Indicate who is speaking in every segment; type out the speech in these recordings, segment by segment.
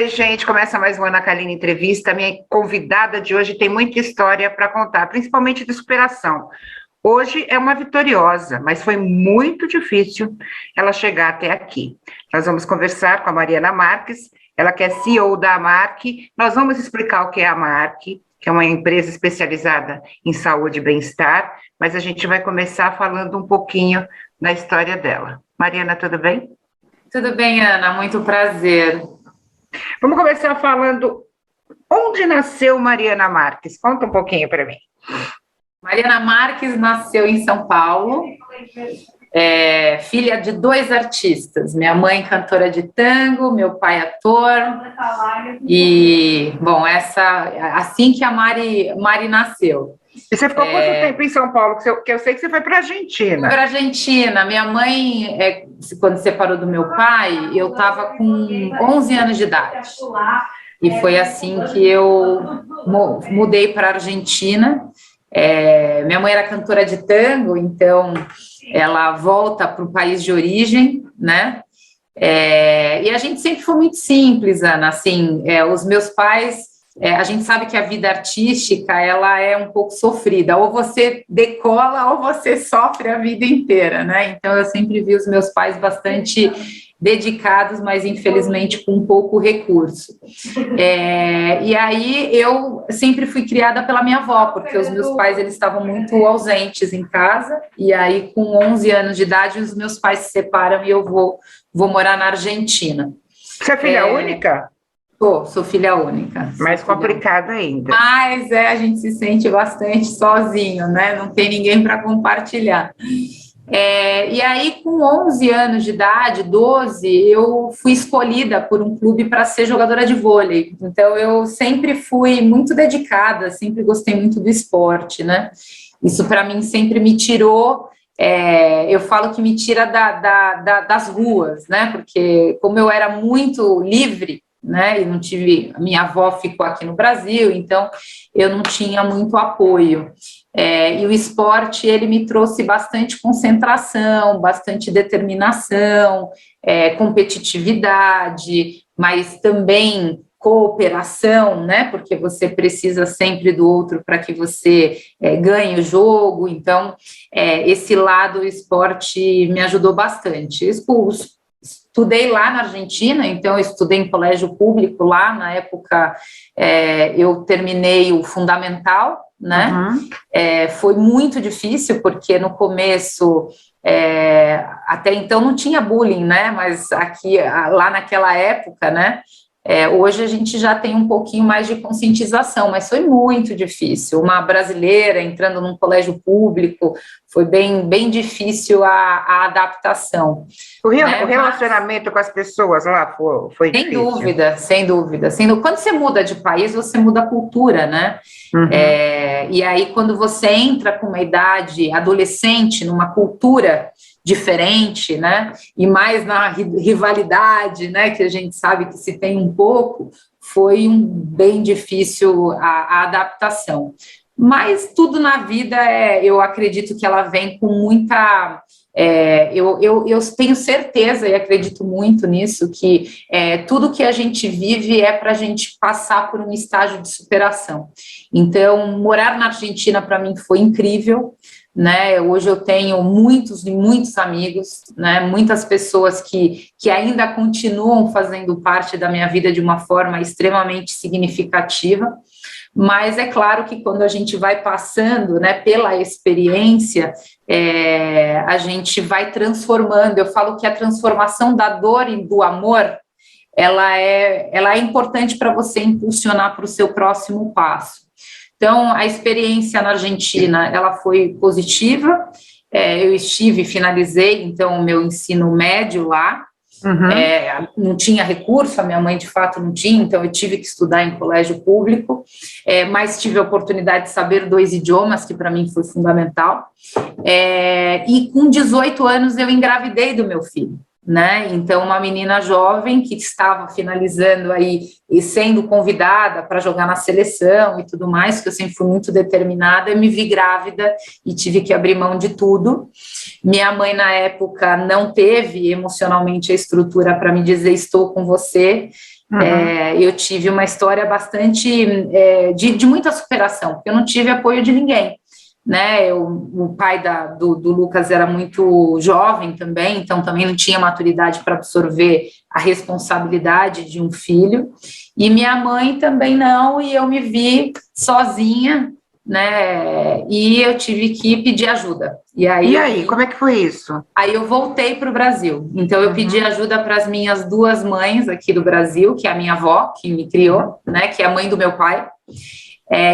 Speaker 1: Oi, gente, começa mais uma Ana Kaline Entrevista. Minha convidada de hoje tem muita história para contar, principalmente de superação. Hoje é uma vitoriosa, mas foi muito difícil ela chegar até aqui. Nós vamos conversar com a Mariana Marques, ela que é CEO da Amarque. Nós vamos explicar o que é a Amarque, que é uma empresa especializada em saúde e bem-estar, mas a gente vai começar falando um pouquinho da história dela. Mariana, tudo bem?
Speaker 2: Tudo bem, Ana, muito prazer.
Speaker 1: Vamos começar falando onde nasceu Mariana Marques. Conta um pouquinho para mim.
Speaker 2: Mariana Marques nasceu em São Paulo, filha de dois artistas. Minha mãe, cantora de tango, meu pai, ator. E, bom, assim que a Mari nasceu.
Speaker 1: E você ficou quanto tempo em São Paulo? Que eu sei que você foi para a Argentina.
Speaker 2: Para a Argentina. Minha mãe, quando separou do meu pai, eu estava com 11 anos de idade. E foi assim que eu mudei para a Argentina. Minha mãe era cantora de tango, então ela volta para o país de origem, né? E a gente sempre foi muito simples, Ana. Assim, os meus pais... a gente sabe que a vida artística, ela é um pouco sofrida, ou você decola ou você sofre a vida inteira, né? Então, eu sempre vi os meus pais bastante dedicados, mas infelizmente com pouco recurso. E aí, eu sempre fui criada pela minha avó, porque os meus pais, eles estavam muito ausentes em casa, e aí, com 11 anos de idade, os meus pais se separam e eu vou morar na Argentina.
Speaker 1: Você é filha única?
Speaker 2: Sou filha única.
Speaker 1: Mais complicado ainda.
Speaker 2: Mas a gente se sente bastante sozinho, né? Não tem ninguém para compartilhar. E aí, com 11 anos de idade, 12, eu fui escolhida por um clube para ser jogadora de vôlei. Então, eu sempre fui muito dedicada, sempre gostei muito do esporte, né? Isso, para mim, sempre me tirou... eu falo que me tira das ruas, né? Porque, como eu era muito livre, né, e não tive, a minha avó ficou aqui no Brasil, então eu não tinha muito apoio, e o esporte, ele me trouxe bastante concentração, bastante determinação, competitividade, mas também cooperação, né, porque você precisa sempre do outro para que você ganhe o jogo, então esse lado, o esporte me ajudou bastante. Estudei lá na Argentina, então eu estudei em colégio público lá, na época eu terminei o fundamental, né? Uhum. Foi muito difícil, porque no começo, até então não tinha bullying, né? Mas lá naquela época, né? Hoje a gente já tem um pouquinho mais de conscientização, mas foi muito difícil. Uma brasileira entrando num colégio público, foi bem difícil a adaptação.
Speaker 1: O relacionamento com as pessoas lá foi difícil?
Speaker 2: Sem dúvida. Quando você muda de país, você muda a cultura, né? Uhum. E aí, quando você entra com uma idade adolescente, numa cultura diferente, né, e mais na rivalidade, né, que a gente sabe que se tem um pouco, foi bem difícil a adaptação. Mas tudo na vida, eu acredito que ela vem com muita... eu tenho certeza e acredito muito nisso, que tudo que a gente vive é para a gente passar por um estágio de superação. Então, morar na Argentina para mim foi incrível, né? Hoje eu tenho muitos amigos, né? Muitas pessoas que ainda continuam fazendo parte da minha vida de uma forma extremamente significativa. Mas é claro que quando a gente vai passando, né, pela experiência, a gente vai transformando. Eu falo que a transformação da dor e do amor, ela é importante para você impulsionar para o seu próximo passo. Então, a experiência na Argentina, ela foi positiva. Eu finalizei, então, o meu ensino médio lá. Uhum. Não tinha recurso, a minha mãe de fato não tinha, então eu tive que estudar em colégio público, mas tive a oportunidade de saber 2 idiomas, que para mim foi fundamental, e com 18 anos eu engravidei do meu filho, né? Então, uma menina jovem que estava finalizando aí e sendo convidada para jogar na seleção e tudo mais, que eu sempre fui muito determinada, eu me vi grávida e tive que abrir mão de tudo. Minha mãe, na época, não teve emocionalmente a estrutura para me dizer estou com você, Eu tive uma história bastante de muita superação, porque eu não tive apoio de ninguém, né? O pai do Lucas era muito jovem também, então também não tinha maturidade para absorver a responsabilidade de um filho, e minha mãe também não, e eu me vi sozinha, né? E eu tive que pedir ajuda. E aí,
Speaker 1: como é que foi isso?
Speaker 2: Aí eu voltei para o Brasil. Então eu pedi ajuda para as minhas duas mães aqui do Brasil, que é a minha avó, que me criou, né? Que é a mãe do meu pai,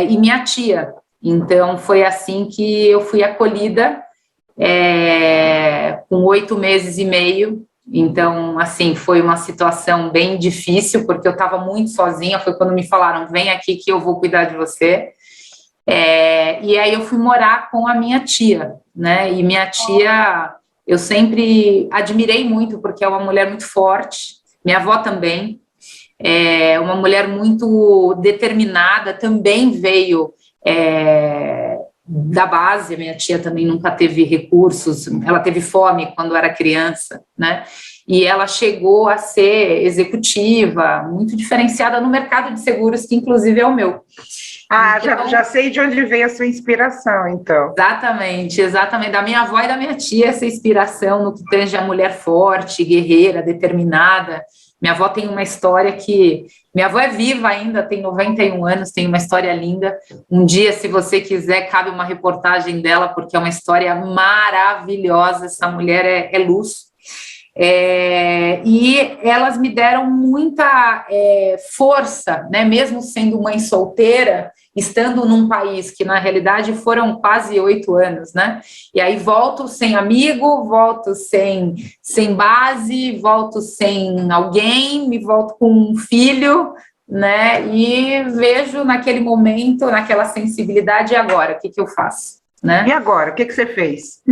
Speaker 2: e minha tia. Então foi assim que eu fui acolhida, com 8 meses e meio. Então, assim, foi uma situação bem difícil, porque eu estava muito sozinha. Foi quando me falaram: vem aqui que eu vou cuidar de você. E aí eu fui morar com a minha tia, né? E minha tia, eu sempre admirei muito, porque é uma mulher muito forte. Minha avó também é uma mulher muito determinada, também veio da base. A minha tia também nunca teve recursos, ela teve fome quando era criança, né? E ela chegou a ser executiva, muito diferenciada no mercado de seguros, que inclusive é o meu.
Speaker 1: Então, já sei de onde veio a sua inspiração, então.
Speaker 2: Exatamente, da minha avó e da minha tia, essa inspiração no que tange a mulher forte, guerreira, determinada. Minha avó tem uma história que... Minha avó é viva ainda, tem 91 anos, tem uma história linda. Um dia, se você quiser, cabe uma reportagem dela, porque é uma história maravilhosa. Essa mulher é luz. E elas me deram muita força, né? Mesmo sendo mãe solteira, estando num país que, na realidade, foram quase 8 anos, né? E aí volto sem amigo, volto sem base, volto sem alguém, me volto com um filho, né? E vejo naquele momento, naquela sensibilidade, e agora, o que eu faço? Né?
Speaker 1: E agora, o que você fez?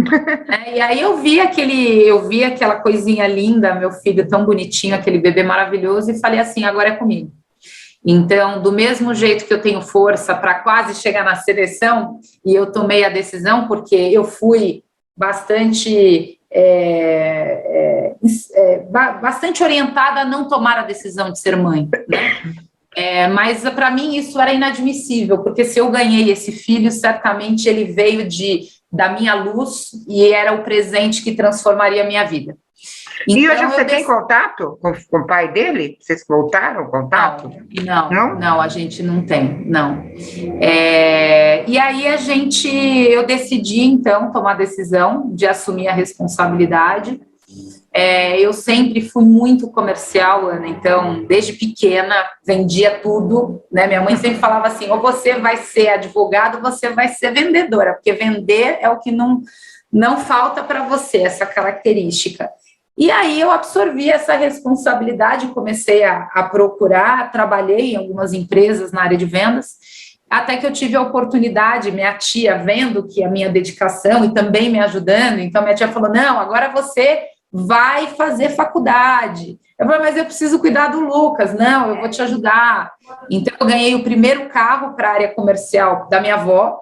Speaker 2: E aí eu vi aquela coisinha linda, meu filho tão bonitinho, aquele bebê maravilhoso, e falei assim: agora é comigo. Então, do mesmo jeito que eu tenho força para quase chegar na seleção, e eu tomei a decisão, porque eu fui bastante orientada a não tomar a decisão de ser mãe, né? Mas para mim isso era inadmissível, porque se eu ganhei esse filho, certamente ele veio da minha luz e era o presente que transformaria a minha vida.
Speaker 1: Então, e hoje você tem contato com o pai dele? Vocês voltaram contato?
Speaker 2: Não, a gente não tem, não. E aí eu decidi, então, tomar a decisão de assumir a responsabilidade. Eu sempre fui muito comercial, Ana, então, desde pequena, vendia tudo, né? Minha mãe sempre falava assim: ou você vai ser advogado, ou você vai ser vendedora, porque vender é o que não falta para você, essa característica. E aí eu absorvi essa responsabilidade, comecei a procurar, trabalhei em algumas empresas na área de vendas, até que eu tive a oportunidade, minha tia vendo que a minha dedicação e também me ajudando, então minha tia falou: não, agora você vai fazer faculdade. Eu falei: mas eu preciso cuidar do Lucas. Não, eu vou te ajudar. Então eu ganhei o primeiro carro para a área comercial da minha avó,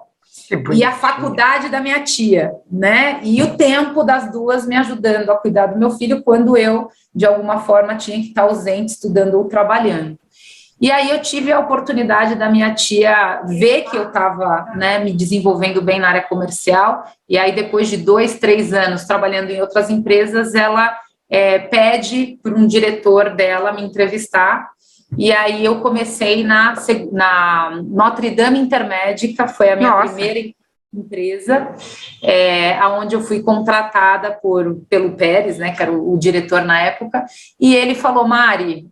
Speaker 2: e a faculdade da minha tia, né? E o tempo das duas me ajudando a cuidar do meu filho quando eu, de alguma forma, tinha que estar ausente, estudando ou trabalhando. E aí eu tive a oportunidade da minha tia ver que eu estava, né, me desenvolvendo bem na área comercial, e aí depois de 2, 3 anos trabalhando em outras empresas, ela pede para um diretor dela me entrevistar. E aí eu comecei na Notre Dame Intermédica, foi a minha primeira empresa, onde eu fui contratada pelo Pérez, né, que era o diretor na época, e ele falou: Mari,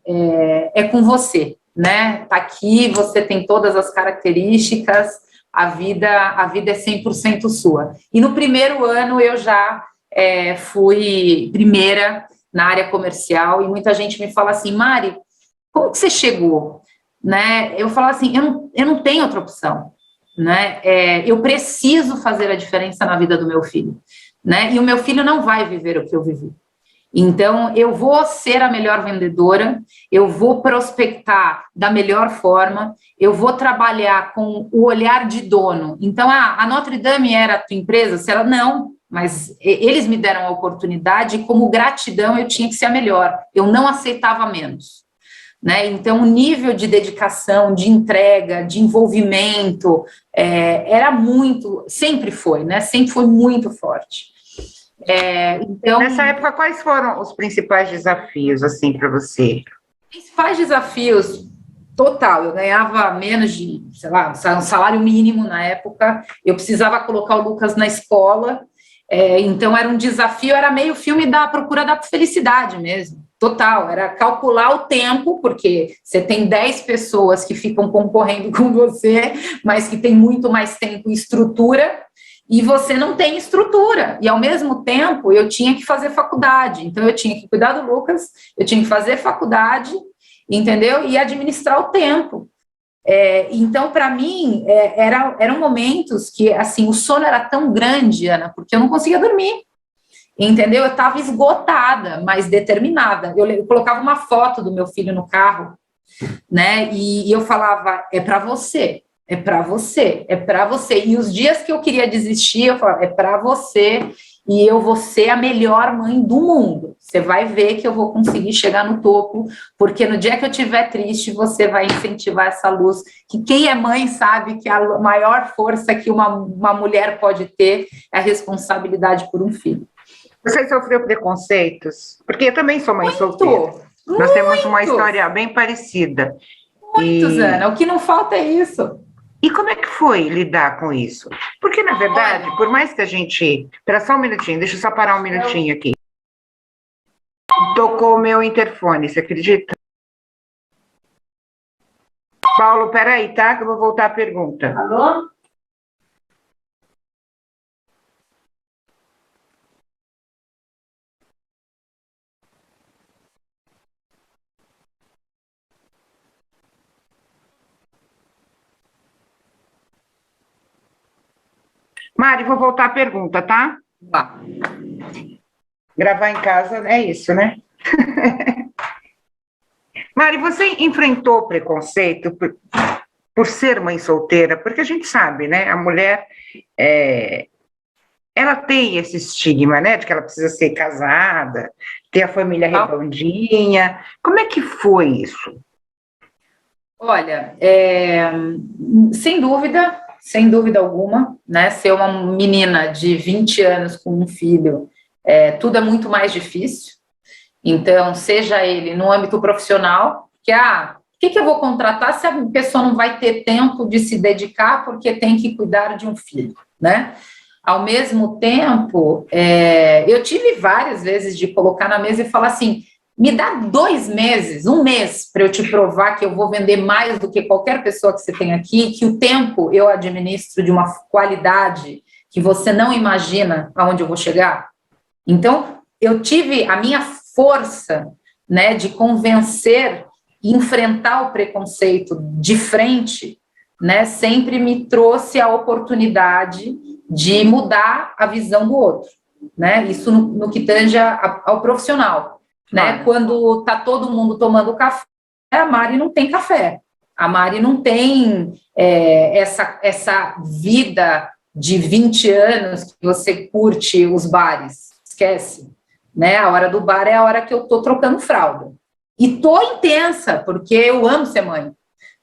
Speaker 2: é com você, né? Tá aqui, você tem todas as características, a vida é 100% sua. E no primeiro ano eu já fui primeira na área comercial, e muita gente me fala assim: Mari, como que você chegou? Né? Eu falo assim: eu não tenho outra opção, né? Eu preciso fazer a diferença na vida do meu filho, né? E o meu filho não vai viver o que eu vivi. Então, eu vou ser a melhor vendedora, eu vou prospectar da melhor forma, eu vou trabalhar com o olhar de dono. Então, a Notre Dame era a tua empresa? Se ela não, mas eles me deram a oportunidade, e como gratidão eu tinha que ser a melhor, eu não aceitava menos. né? Então, o nível de dedicação, de entrega, de envolvimento, era muito, sempre foi, né? Sempre foi muito forte. Então,
Speaker 1: nessa época, quais foram os principais desafios, assim, para você?
Speaker 2: Principais desafios, total, eu ganhava menos de, sei lá, um salário mínimo na época, eu precisava colocar o Lucas na escola, então era um desafio, era meio filme da Procura da Felicidade mesmo, total, era calcular o tempo, porque você tem 10 pessoas que ficam concorrendo com você, mas que tem muito mais tempo e estrutura, e você não tem estrutura, e ao mesmo tempo eu tinha que fazer faculdade, então eu tinha que cuidar do Lucas, eu tinha que fazer faculdade, entendeu? E administrar o tempo. Então, para mim, eram momentos que, assim, o sono era tão grande, Ana, porque eu não conseguia dormir, entendeu? Eu estava esgotada, mas determinada. Eu colocava uma foto do meu filho no carro, né? E eu falava, é para você, é para você, é para você. E os dias que eu queria desistir, eu falava, é para você e eu vou ser a melhor mãe do mundo. Você vai ver que eu vou conseguir chegar no topo, porque no dia que eu estiver triste, você vai incentivar essa luz, que quem é mãe sabe que a maior força que uma mulher pode ter é a responsabilidade por um filho.
Speaker 1: Você sofreu preconceitos? Porque eu também sou mãe
Speaker 2: Muito,
Speaker 1: solteira. Nós temos uma história bem parecida.
Speaker 2: Muitos, Ana. O que não falta é isso.
Speaker 1: E como é que foi lidar com isso? Porque, na verdade, por mais que a gente... Espera só um minutinho, deixa eu só parar um minutinho aqui. Tocou o meu interfone, você acredita? Paulo, peraí, tá? Que eu vou voltar à pergunta.
Speaker 2: Alô?
Speaker 1: Mari, vou voltar à pergunta, tá?
Speaker 2: Vá.
Speaker 1: Gravar em casa é isso, né? Mari, você enfrentou preconceito por ser mãe solteira? Porque a gente sabe, né? A mulher, ela tem esse estigma, né? De que ela precisa ser casada, ter a família redondinha. Como é que foi isso?
Speaker 2: Olha, sem dúvida alguma, né? Ser uma menina de 20 anos com um filho, tudo é muito mais difícil. Então, seja ele no âmbito profissional, que o que eu vou contratar se a pessoa não vai ter tempo de se dedicar porque tem que cuidar de um filho, né? Ao mesmo tempo, eu tive várias vezes de colocar na mesa e falar assim, me dá 2 meses, 1 mês, para eu te provar que eu vou vender mais do que qualquer pessoa que você tem aqui, que o tempo eu administro de uma qualidade que você não imagina aonde eu vou chegar. Então, eu tive a minha força, né, de convencer e enfrentar o preconceito de frente, né, sempre me trouxe a oportunidade de mudar a visão do outro, né, isso no que tange ao profissional, né, quando está todo mundo tomando café, a Mari não tem café, a Mari não tem essa vida de 20 anos que você curte os bares, esquece, né, a hora do bar é a hora que eu tô trocando fralda, e tô intensa, porque eu amo ser mãe,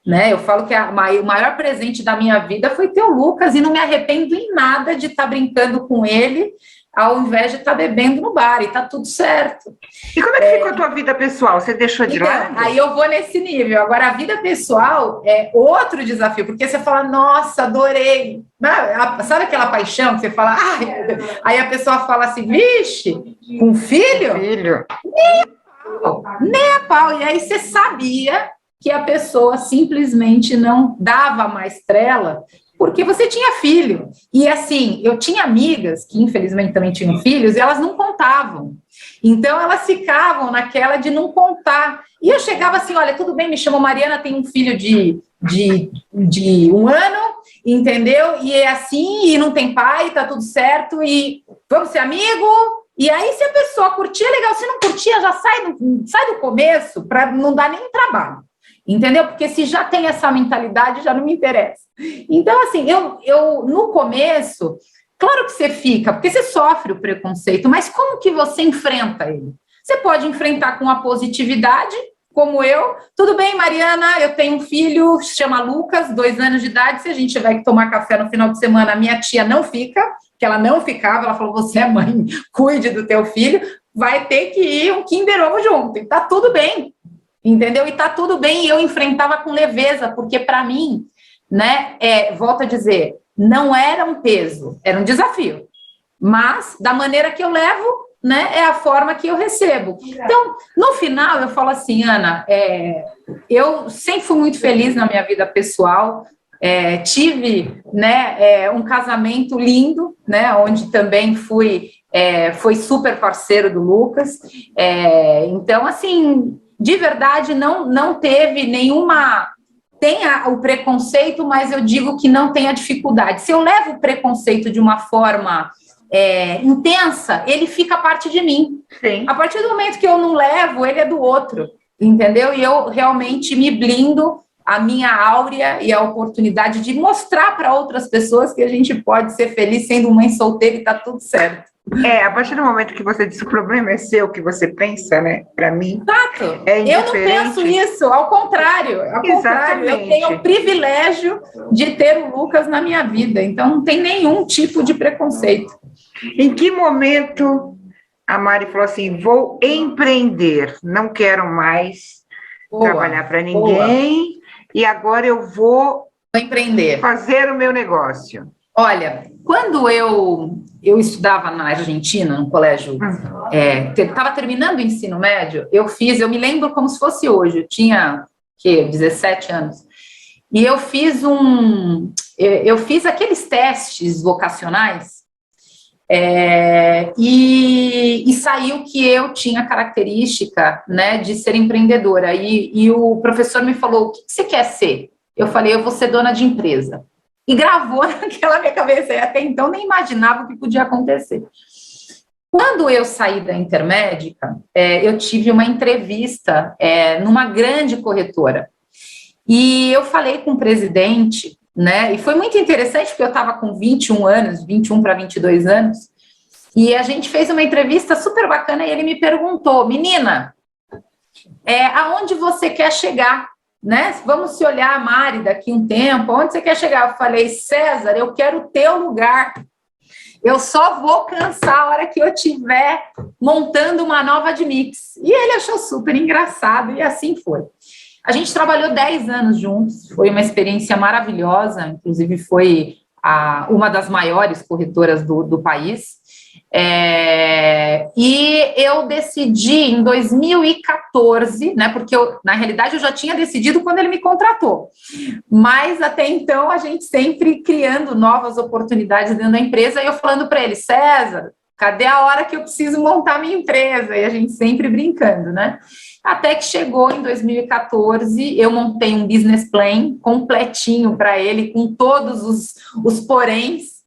Speaker 2: né, eu falo que o maior presente da minha vida foi ter o Lucas, e não me arrependo em nada de estar brincando com ele, ao invés de estar bebendo no bar, e tá tudo certo.
Speaker 1: E como é que ficou a tua vida pessoal? Você deixou de lado?
Speaker 2: Aí eu vou nesse nível. Agora, a vida pessoal é outro desafio, porque você fala, nossa, adorei. Sabe aquela paixão que você fala, aí a pessoa fala assim, vixe, com filho?
Speaker 1: Filho.
Speaker 2: Nem a pau. E aí você sabia que a pessoa simplesmente não dava mais trela, porque você tinha filho. E assim, eu tinha amigas que infelizmente também tinham filhos e elas não contavam. Então elas ficavam naquela de não contar. E eu chegava assim, olha, tudo bem, me chamo Mariana, tenho um filho de 1 ano, entendeu? E é assim, e não tem pai, tá tudo certo, e vamos ser amigo. E aí, se a pessoa curtia, legal. Se não curtia, já sai do começo para não dar nem trabalho. Entendeu? Porque se já tem essa mentalidade, já não me interessa. Então, assim, eu no começo, claro que você fica, porque você sofre o preconceito, mas como que você enfrenta ele? Você pode enfrentar com a positividade, como eu. Tudo bem, Mariana, eu tenho um filho, se chama Lucas, 2 anos de idade, se a gente tiver que tomar café no final de semana, a minha tia não fica, que ela não ficava, ela falou, você é mãe, cuide do teu filho, vai ter que ir um Kinder Ovo junto, e tá tudo bem, entendeu? E tá tudo bem, e eu enfrentava com leveza, porque para mim, né, volto a dizer, não era um peso, era um desafio, mas da maneira que eu levo, né, é a forma que eu recebo. Então, no final, eu falo assim, Ana, eu sempre fui muito feliz na minha vida pessoal, tive, né, um casamento lindo, né, onde também fui super parceiro do Lucas, então, assim, de verdade, não teve nenhuma... Tem o preconceito, mas eu digo que não tem a dificuldade. Se eu levo o preconceito de uma forma intensa, ele fica parte de mim.
Speaker 1: Sim.
Speaker 2: A partir do momento que eu não levo, ele é do outro, entendeu? E eu realmente me blindo a minha áurea e a oportunidade de mostrar para outras pessoas que a gente pode ser feliz sendo mãe solteira e tá tudo certo.
Speaker 1: A partir do momento que você diz que o problema é seu, que você pensa, né? Para mim,
Speaker 2: Exato.
Speaker 1: é
Speaker 2: Eu não penso isso, ao contrário. Eu tenho o privilégio de ter o Lucas na minha vida, então não tem nenhum tipo de preconceito.
Speaker 1: Em que momento a Mari falou assim, vou empreender, não quero mais trabalhar para ninguém, e agora eu vou
Speaker 2: empreender,
Speaker 1: fazer o meu negócio?
Speaker 2: Olha, quando eu estudava na Argentina, no colégio, estava terminando o ensino médio, eu me lembro como se fosse hoje, eu tinha, 17 anos, e eu fiz aqueles testes vocacionais, e saiu que eu tinha característica, né, de ser empreendedora, e o professor me falou, o que você quer ser? Eu falei, eu vou ser dona de empresa. E gravou naquela minha cabeça, e até então nem imaginava o que podia acontecer. Quando eu saí da Intermédica, eu tive uma entrevista numa grande corretora, e eu falei com o presidente, né, e foi muito interessante, porque eu estava com 21 anos, 21 para 22 anos, e a gente fez uma entrevista super bacana, e ele me perguntou, menina, aonde você quer chegar? Né? Vamos se olhar, Mari, daqui um tempo, onde você quer chegar? Eu falei, César, eu quero o teu lugar, eu só vou cansar a hora que eu estiver montando uma nova Admix. E ele achou super engraçado, e assim foi. A gente trabalhou 10 anos juntos, foi uma experiência maravilhosa, inclusive foi uma das maiores corretoras do país, e eu decidi em 2014, né, porque na realidade eu já tinha decidido quando ele me contratou, mas até então a gente sempre criando novas oportunidades dentro da empresa, e eu falando para ele, César, cadê a hora que eu preciso montar minha empresa? E a gente sempre brincando, né? Até que chegou em 2014, eu montei um business plan completinho para ele, com todos os poréns,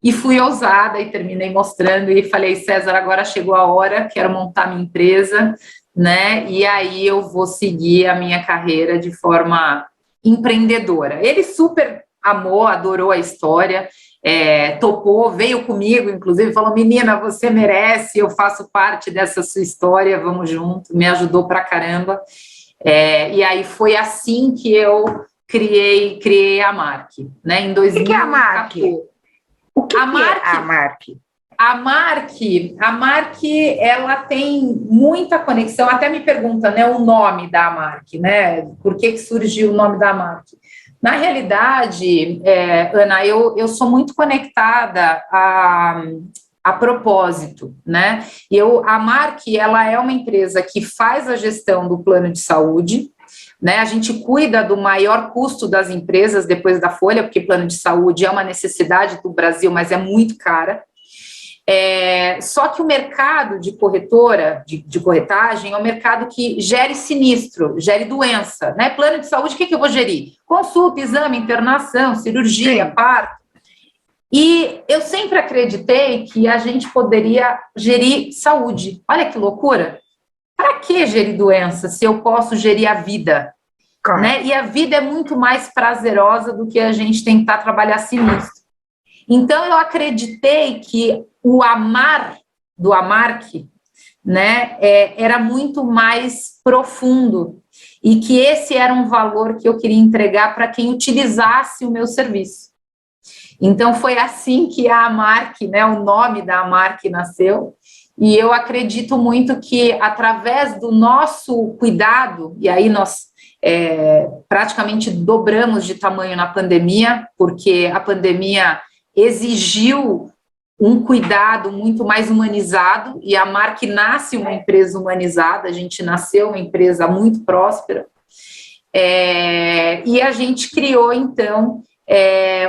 Speaker 2: e fui ousada e terminei mostrando e falei, César, agora chegou a hora, quero montar minha empresa, né? E aí eu vou seguir a minha carreira de forma empreendedora. Ele super amou, adorou a história, topou, veio comigo, inclusive, falou, menina, você merece, eu faço parte dessa sua história, vamos junto, me ajudou pra caramba. E aí foi assim que eu criei a Marc, né? Em 2014.
Speaker 1: O que é a Marc? O que é a Marc?
Speaker 2: A Marc, ela tem muita conexão, até me pergunta, né, o nome da Marc, né, por que surgiu o nome da Marc? Na realidade, Ana, eu sou muito conectada a propósito, né, a Marc, ela é uma empresa que faz a gestão do plano de saúde, né, a gente cuida do maior custo das empresas depois da folha, porque plano de saúde é uma necessidade do Brasil, mas é muito cara. Só que o mercado de corretora, de corretagem, é um mercado que gere sinistro, gere doença, né? Plano de saúde, o que eu vou gerir? Consulta, exame, internação, cirurgia, parto. E eu sempre acreditei que a gente poderia gerir saúde. Olha que loucura! Para que gerir doença se eu posso gerir a vida? Claro. Né? E a vida é muito mais prazerosa do que a gente tentar trabalhar sinistro. Então, eu acreditei que o amar do Amarc, né, era muito mais profundo. e que esse era um valor que eu queria entregar para quem utilizasse o meu serviço. Então, foi assim que a Amarc, né, o nome da Amarc nasceu, e eu acredito muito que, através do nosso cuidado, e aí nós praticamente dobramos de tamanho na pandemia, porque a pandemia exigiu um cuidado muito mais humanizado, e a Amarc nasce uma empresa humanizada, a gente nasceu uma empresa muito próspera, e a gente criou, então,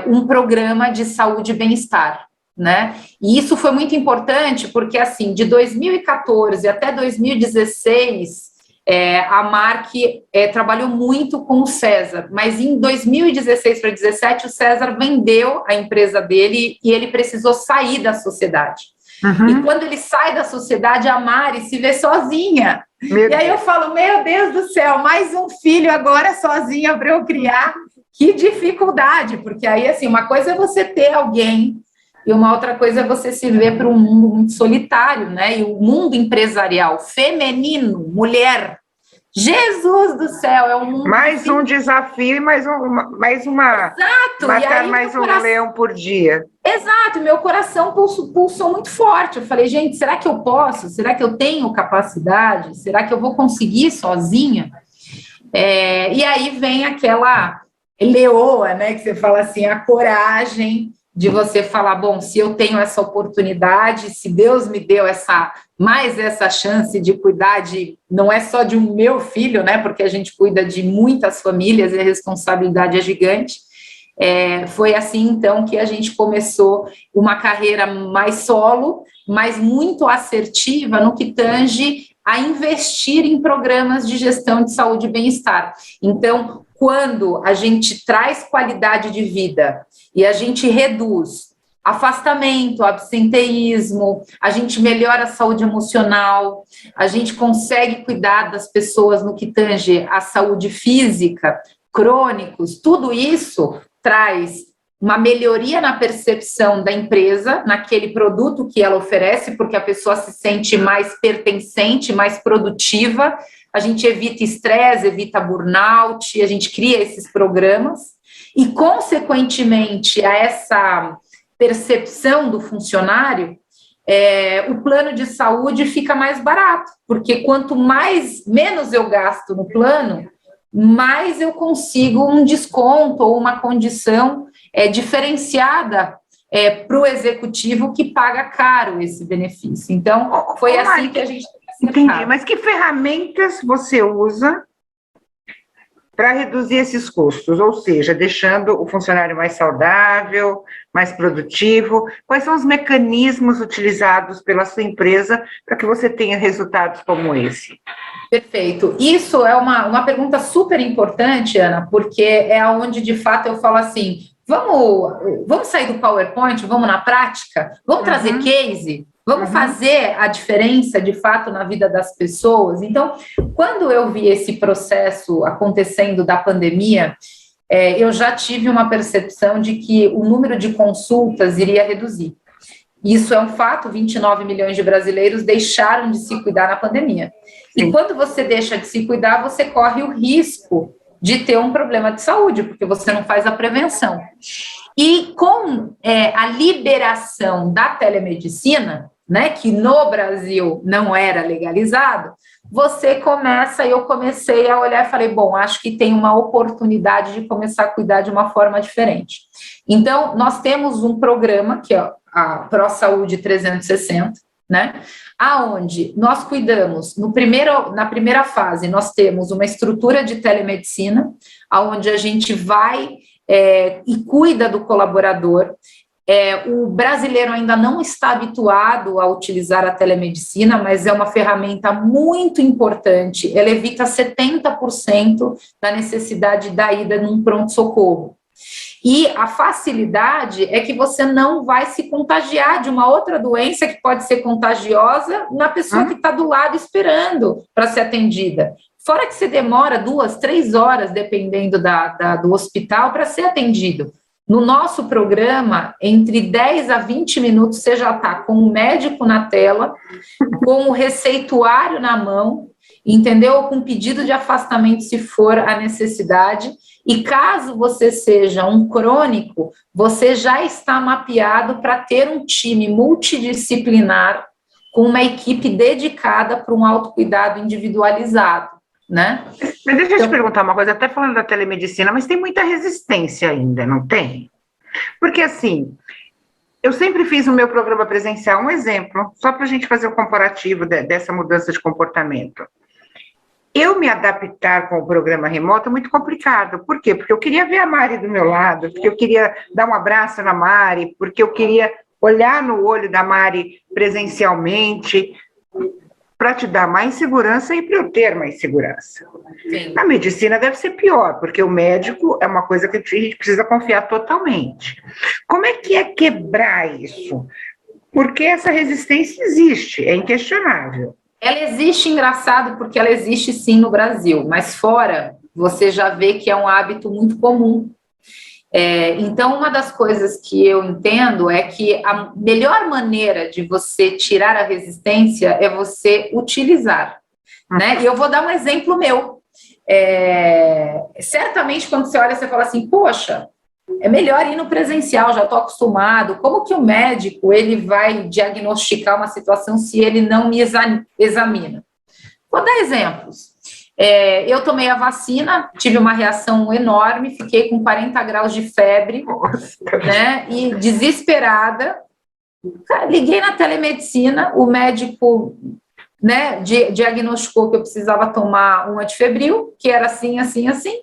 Speaker 2: um programa de saúde e bem-estar, né? E isso foi muito importante, porque, assim, de 2014 até 2016, a Amarc trabalhou muito com o César, mas em 2016 para 2017, o César vendeu a empresa dele e ele precisou sair da sociedade. Uhum. E quando ele sai da sociedade, a Mari se vê sozinha. E aí eu falo, meu Deus do céu, mais um filho agora sozinha para eu criar. Que dificuldade, porque aí, assim, uma coisa é você ter alguém e uma outra coisa é você se ver para um mundo muito solitário, né? E o mundo empresarial feminino, mulher, Jesus do céu, é um mundo...
Speaker 1: Mais um desafio e mais uma...
Speaker 2: Exato!
Speaker 1: Matar mais um leão por dia.
Speaker 2: Exato, meu coração pulsou muito forte. Eu falei, gente, será que eu posso? Será que eu tenho capacidade? Será que eu vou conseguir sozinha? E aí vem aquela leoa, né, que você fala assim, a coragem de você falar, bom, se eu tenho essa oportunidade, se Deus me deu mais essa chance de cuidar não é só de um meu filho, né, porque a gente cuida de muitas famílias e a responsabilidade é gigante, foi assim, então, que a gente começou uma carreira mais solo, mas muito assertiva no que tange a investir em programas de gestão de saúde e bem-estar. Então, quando a gente traz qualidade de vida e a gente reduz afastamento, absenteísmo, a gente melhora a saúde emocional, a gente consegue cuidar das pessoas no que tange a saúde física, crônicos, tudo isso traz uma melhoria na percepção da empresa, naquele produto que ela oferece, porque a pessoa se sente mais pertencente, mais produtiva, a gente evita estresse, evita burnout, a gente cria esses programas, e, consequentemente, a essa percepção do funcionário, o plano de saúde fica mais barato, porque quanto menos eu gasto no plano, mais eu consigo um desconto ou uma condição diferenciada para o executivo que paga caro esse benefício. Então, foi assim que a gente...
Speaker 1: Entendi, mas que ferramentas você usa para reduzir esses custos? Ou seja, deixando o funcionário mais saudável, mais produtivo? Quais são os mecanismos utilizados pela sua empresa para que você tenha resultados como esse?
Speaker 2: Perfeito. Isso é uma pergunta super importante, Ana, porque é onde, de fato, eu falo assim, vamos sair do PowerPoint, vamos na prática, vamos trazer case, vamos fazer a diferença, de fato, na vida das pessoas. Então, quando eu vi esse processo acontecendo da pandemia, eu já tive uma percepção de que o número de consultas iria reduzir. Isso é um fato, 29 milhões de brasileiros deixaram de se cuidar na pandemia. E quando você deixa de se cuidar, você corre o risco de ter um problema de saúde, porque você não faz a prevenção. E com a liberação da telemedicina, né, que no Brasil não era legalizado, eu comecei a olhar e falei, bom, acho que tem uma oportunidade de começar a cuidar de uma forma diferente. Então, nós temos um programa, que é a Pro Saúde 360, né, aonde nós cuidamos, na primeira fase, nós temos uma estrutura de telemedicina, aonde a gente vai e cuida do colaborador. O brasileiro ainda não está habituado a utilizar a telemedicina, mas é uma ferramenta muito importante, ela evita 70% da necessidade da ida num pronto-socorro. E a facilidade é que você não vai se contagiar de uma outra doença que pode ser contagiosa na pessoa que está do lado esperando para ser atendida. Fora que você demora 2, 3 horas, dependendo do hospital, para ser atendido. No nosso programa, entre 10 a 20 minutos, você já está com o médico na tela, com o receituário na mão, entendeu? Ou com pedido de afastamento, se for a necessidade. E caso você seja um crônico, você já está mapeado para ter um time multidisciplinar com uma equipe dedicada para um autocuidado individualizado, né?
Speaker 1: Mas deixa eu te perguntar uma coisa, até falando da telemedicina, mas tem muita resistência ainda, não tem? Porque, assim, eu sempre fiz o meu programa presencial, um exemplo, só para a gente fazer o comparativo dessa mudança de comportamento. Eu me adaptar com o programa remoto é muito complicado. Por quê? Porque eu queria ver a Mari do meu lado, porque eu queria dar um abraço na Mari, porque eu queria olhar no olho da Mari presencialmente, para te dar mais segurança e para eu ter mais segurança. Sim. A medicina deve ser pior, porque o médico é uma coisa que a gente precisa confiar totalmente. Como é que é quebrar isso? Porque essa resistência existe, é inquestionável.
Speaker 2: Ela existe, engraçado, porque ela existe sim no Brasil, mas fora você já vê que é um hábito muito comum. Então, uma das coisas que eu entendo é que a melhor maneira de você tirar a resistência é você utilizar, né? E eu vou dar um exemplo meu. Certamente, quando você olha, você fala assim, poxa, é melhor ir no presencial, já estou acostumado. Como que o médico ele vai diagnosticar uma situação se ele não me examina? Vou dar exemplos. Eu tomei a vacina, tive uma reação enorme, fiquei com 40 graus de febre, né? E desesperada. Liguei na telemedicina, o médico, né, diagnosticou que eu precisava tomar um antifebril, que era assim, assim, assim.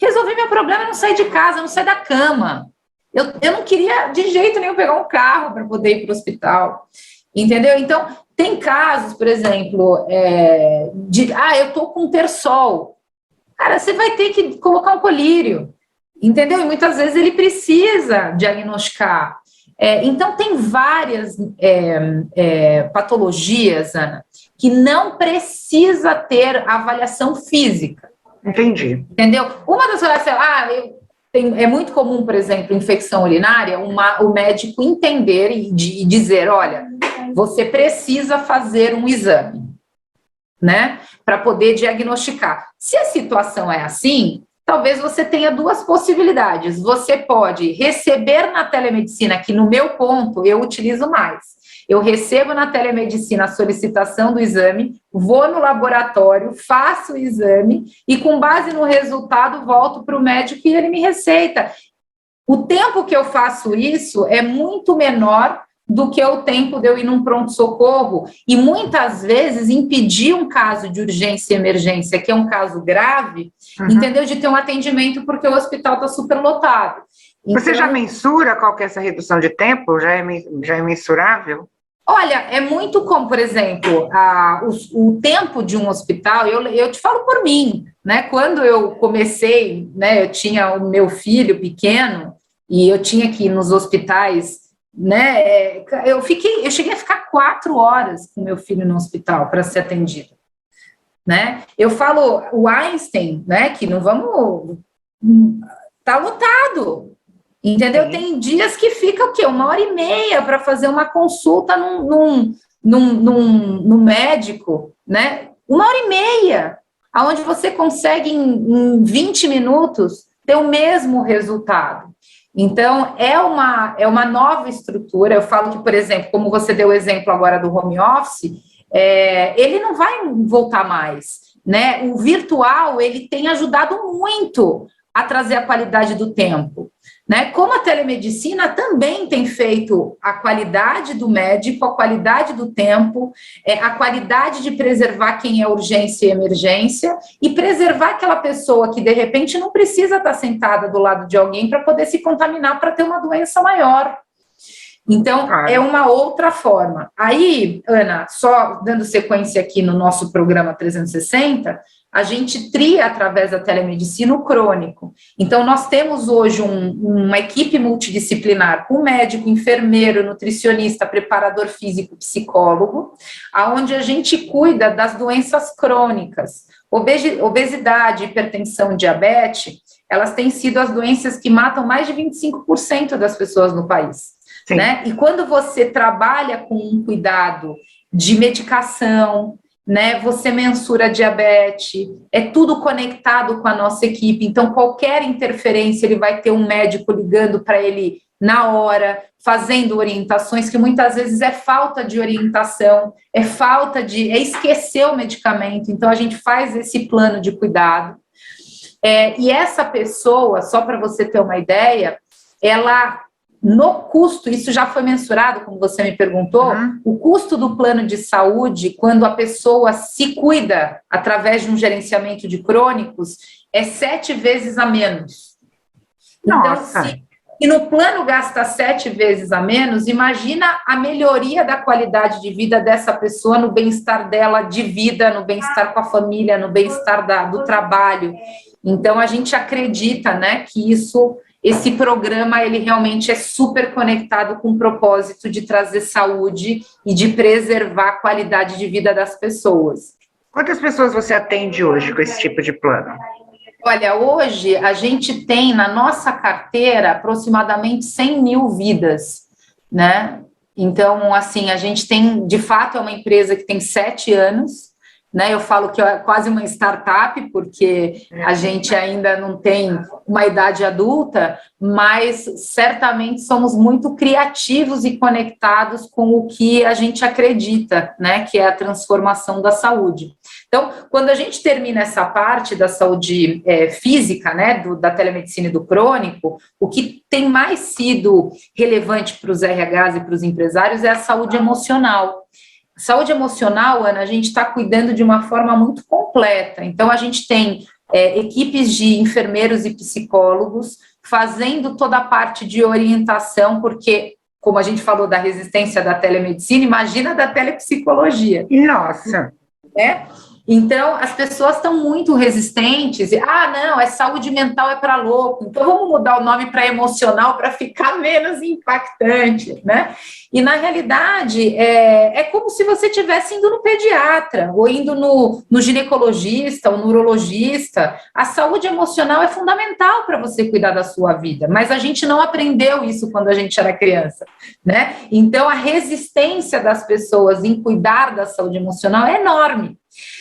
Speaker 2: Resolvi meu problema e não saí de casa, não saí da cama. Eu não queria de jeito nenhum pegar um carro para poder ir para o hospital, entendeu? Então, tem casos, por exemplo, eu estou com terçol. Cara, você vai ter que colocar um colírio, entendeu? E muitas vezes ele precisa diagnosticar. Então, tem várias patologias, Ana, que não precisa ter avaliação física.
Speaker 1: Entendi.
Speaker 2: Entendeu? Uma das coisas, é muito comum, por exemplo, infecção urinária, o médico entender e dizer, olha, você precisa fazer um exame, né, para poder diagnosticar. Se a situação é assim, talvez você tenha duas possibilidades. Você pode receber na telemedicina, que no meu ponto eu utilizo mais. Eu recebo na telemedicina a solicitação do exame, vou no laboratório, faço o exame e, com base no resultado, volto para o médico e ele me receita. O tempo que eu faço isso é muito menor do que o tempo de eu ir num pronto-socorro e, muitas vezes, impedir um caso de urgência e emergência, que é um caso grave, entendeu? De ter um atendimento porque o hospital está superlotado.
Speaker 1: Então, você já mensura qual que é essa redução de tempo? Já é mensurável?
Speaker 2: Olha, é muito como, por exemplo, o tempo de um hospital, eu te falo por mim, né? Quando eu comecei, né, eu tinha o meu filho pequeno e eu tinha que ir nos hospitais, né? Eu cheguei a ficar 4 horas com meu filho no hospital para ser atendido, né? Eu falo, o Einstein, né? Que não vamos, tá lotado. Entendeu? Sim. Tem dias que fica o quê? 1h30 para fazer uma consulta no médico, né? 1h30, onde você consegue em 20 minutos ter o mesmo resultado. Então, é uma nova estrutura. Eu falo que, por exemplo, como você deu o exemplo agora do home office, ele não vai voltar mais, né? O virtual, ele tem ajudado muito a trazer a qualidade do tempo. Né? Como a telemedicina também tem feito a qualidade do médico, a qualidade do tempo, a qualidade de preservar quem é urgência e emergência e preservar aquela pessoa que, de repente, não precisa estar sentada do lado de alguém para poder se contaminar para ter uma doença maior. Então, é uma outra forma. Aí, Ana, só dando sequência aqui no nosso programa 360, a gente tria, através da telemedicina, o crônico. Então, nós temos hoje uma equipe multidisciplinar com médico, enfermeiro, nutricionista, preparador físico, psicólogo, onde a gente cuida das doenças crônicas. Obesidade, hipertensão, diabetes, elas têm sido as doenças que matam mais de 25% das pessoas no país. Né? E quando você trabalha com um cuidado de medicação, né? Você mensura diabetes, é tudo conectado com a nossa equipe, então qualquer interferência ele vai ter um médico ligando para ele na hora, fazendo orientações, que muitas vezes é falta de orientação, é esquecer o medicamento, então a gente faz esse plano de cuidado. E essa pessoa, só para você ter uma ideia, ela, no custo, isso já foi mensurado, como você me perguntou, o custo do plano de saúde, quando a pessoa se cuida através de um gerenciamento de crônicos, é 7 vezes a menos.
Speaker 1: Nossa!
Speaker 2: Então, se no plano gasta 7 vezes a menos, imagina a melhoria da qualidade de vida dessa pessoa, no bem-estar dela de vida, no bem-estar com a família, no bem-estar do trabalho. Então, a gente acredita, né, que esse programa, ele realmente é super conectado com o propósito de trazer saúde e de preservar a qualidade de vida das pessoas.
Speaker 1: Quantas pessoas você atende hoje com esse tipo de plano?
Speaker 2: Olha, hoje a gente tem na nossa carteira aproximadamente 100 mil vidas, né? Então, assim, a gente tem, de fato, é uma empresa que tem 7 anos, né? Eu falo que é quase uma startup, porque a gente ainda não tem uma idade adulta, mas certamente somos muito criativos e conectados com o que a gente acredita, né? Que é a transformação da saúde. Então, quando a gente termina essa parte da saúde física, né, da telemedicina e do crônico, o que tem mais sido relevante para os RHs e para os empresários é a saúde emocional. Saúde emocional, Ana, a gente está cuidando de uma forma muito completa. Então, a gente tem equipes de enfermeiros e psicólogos fazendo toda a parte de orientação, porque, como a gente falou da resistência da telemedicina, imagina da telepsicologia.
Speaker 1: Nossa!
Speaker 2: Então, as pessoas estão muito resistentes, não, saúde mental é para louco, então vamos mudar o nome para emocional para ficar menos impactante, né? E, na realidade, é como se você estivesse indo no pediatra, ou indo no ginecologista, ou no urologista. A saúde emocional é fundamental para você cuidar da sua vida, mas a gente não aprendeu isso quando a gente era criança, né? Então, a resistência das pessoas em cuidar da saúde emocional é enorme.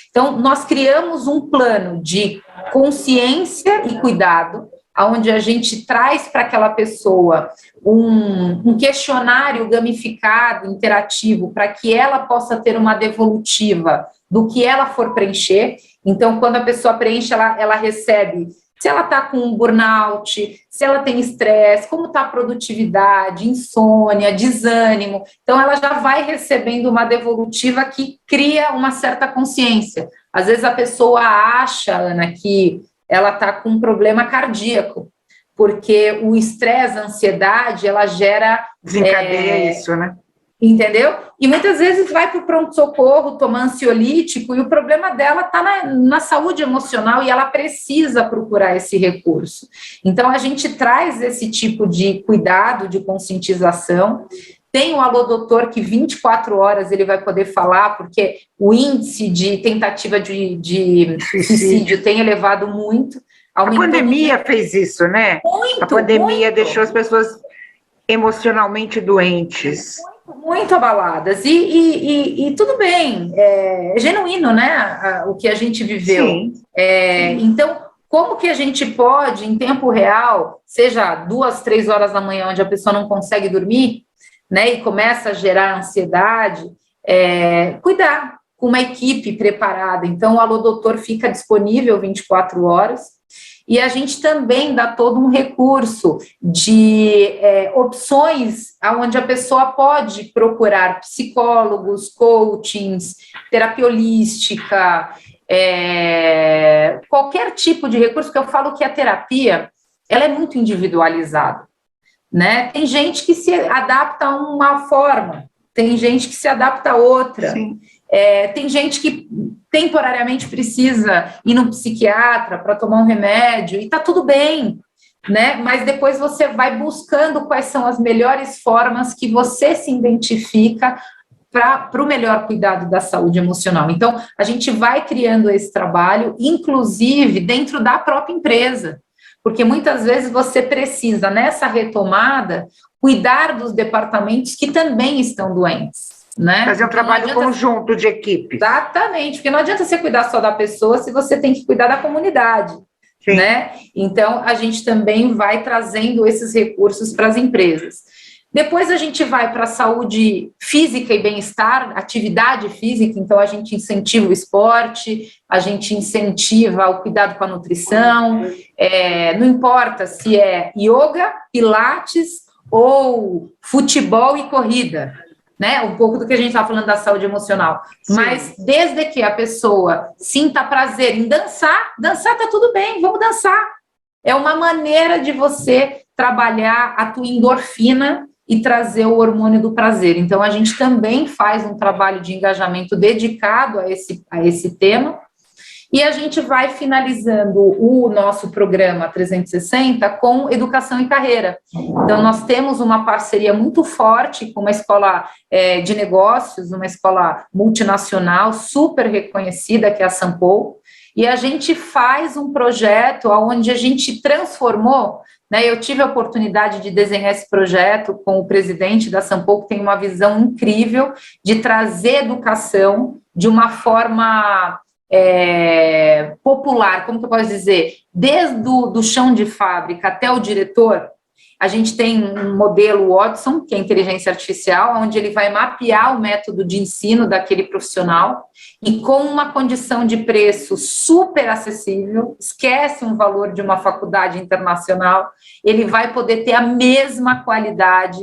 Speaker 2: Então, nós criamos um plano de consciência e cuidado, onde a gente traz para aquela pessoa um questionário gamificado, interativo, para que ela possa ter uma devolutiva do que ela for preencher. Então, quando a pessoa preenche, ela recebe se ela está com um burnout, se ela tem estresse, como está a produtividade, insônia, desânimo. Então, ela já vai recebendo uma devolutiva que cria uma certa consciência. Às vezes, a pessoa acha, Ana, que ela está com um problema cardíaco, porque o estresse, a ansiedade, ela gera...
Speaker 1: Desencadeia isso, né?
Speaker 2: Entendeu? E muitas vezes vai para o pronto-socorro tomar ansiolítico e o problema dela está na saúde emocional e ela precisa procurar esse recurso. Então, a gente traz esse tipo de cuidado, de conscientização. Tem o Alô Doutor, que 24 horas ele vai poder falar, porque o índice de tentativa de suicídio tem elevado muito.
Speaker 1: A pandemia fez isso, né?
Speaker 2: Muito,
Speaker 1: a pandemia
Speaker 2: muito.
Speaker 1: Deixou as pessoas emocionalmente doentes.
Speaker 2: Muito abaladas, e tudo bem, é genuíno, né, o que a gente viveu.
Speaker 1: Sim.
Speaker 2: Então, como que a gente pode, em tempo real, seja 2, 3 horas da manhã, onde a pessoa não consegue dormir, né, e começa a gerar ansiedade, cuidar com uma equipe preparada. Então, o Alô Doutor fica disponível 24 horas, e a gente também dá todo um recurso de opções onde a pessoa pode procurar psicólogos, coachings, terapia holística, qualquer tipo de recurso, que eu falo que a terapia ela é muito individualizada, né? Tem gente que se adapta a uma forma, tem gente que se adapta a outra.
Speaker 1: Sim.
Speaker 2: Tem gente que temporariamente precisa ir no psiquiatra para tomar um remédio, e está tudo bem, né? Mas depois você vai buscando quais são as melhores formas que você se identifica para o melhor cuidado da saúde emocional. Então, a gente vai criando esse trabalho, inclusive dentro da própria empresa, porque muitas vezes você precisa, nessa retomada, cuidar dos departamentos que também estão doentes. né?
Speaker 1: Fazer um trabalho conjunto de equipe.
Speaker 2: Exatamente, porque não adianta você cuidar só da pessoa se você tem que cuidar da comunidade,
Speaker 1: Sim.
Speaker 2: né? Então, a gente também vai trazendo esses recursos para as empresas. Depois a gente vai para a saúde física e bem-estar, atividade física, então a gente incentiva o esporte, a gente incentiva o cuidado com a nutrição, não importa se é yoga, pilates ou futebol e corrida, né? Um pouco do que a gente está falando da saúde emocional.
Speaker 1: Sim.
Speaker 2: Mas desde que a pessoa sinta prazer em dançar tá tudo bem, vamos dançar. É uma maneira de você trabalhar a tua endorfina e trazer o hormônio do prazer. Então, a gente também faz um trabalho de engajamento dedicado a esse tema, e a gente vai finalizando o nosso programa 360 com educação e carreira. Então, nós temos uma parceria muito forte com uma escola de negócios, uma escola multinacional, super reconhecida, que é a Sampo, e a gente faz um projeto onde a gente transformou, né? Eu tive a oportunidade de desenhar esse projeto com o presidente da Sampo, que tem uma visão incrível de trazer educação de uma forma popular, como que eu posso dizer? Desde do chão de fábrica até o diretor. A gente tem um modelo Watson, que é inteligência artificial, onde ele vai mapear o método de ensino daquele profissional e com uma condição de preço super acessível, esquece um valor de uma faculdade internacional, ele vai poder ter a mesma qualidade,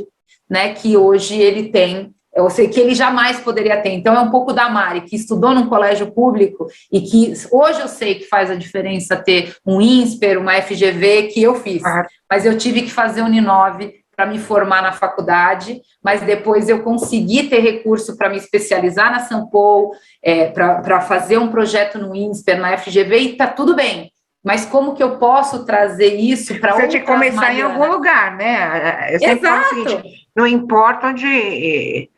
Speaker 2: né, que hoje ele tem, eu sei que ele jamais poderia ter. Então, é um pouco da Mari, que estudou num colégio público e que hoje eu sei que faz a diferença ter um INSPER, uma FGV, que eu fiz. Mas eu tive que fazer um Uninove para me formar na faculdade, mas depois eu consegui ter recurso para me especializar na Sampo, para fazer um projeto no INSPER, na FGV, e está tudo bem. Mas como que eu posso trazer isso para outras...
Speaker 1: Você tinha que começar em algum lugar, né? Eu sempre falo o seguinte, não importa onde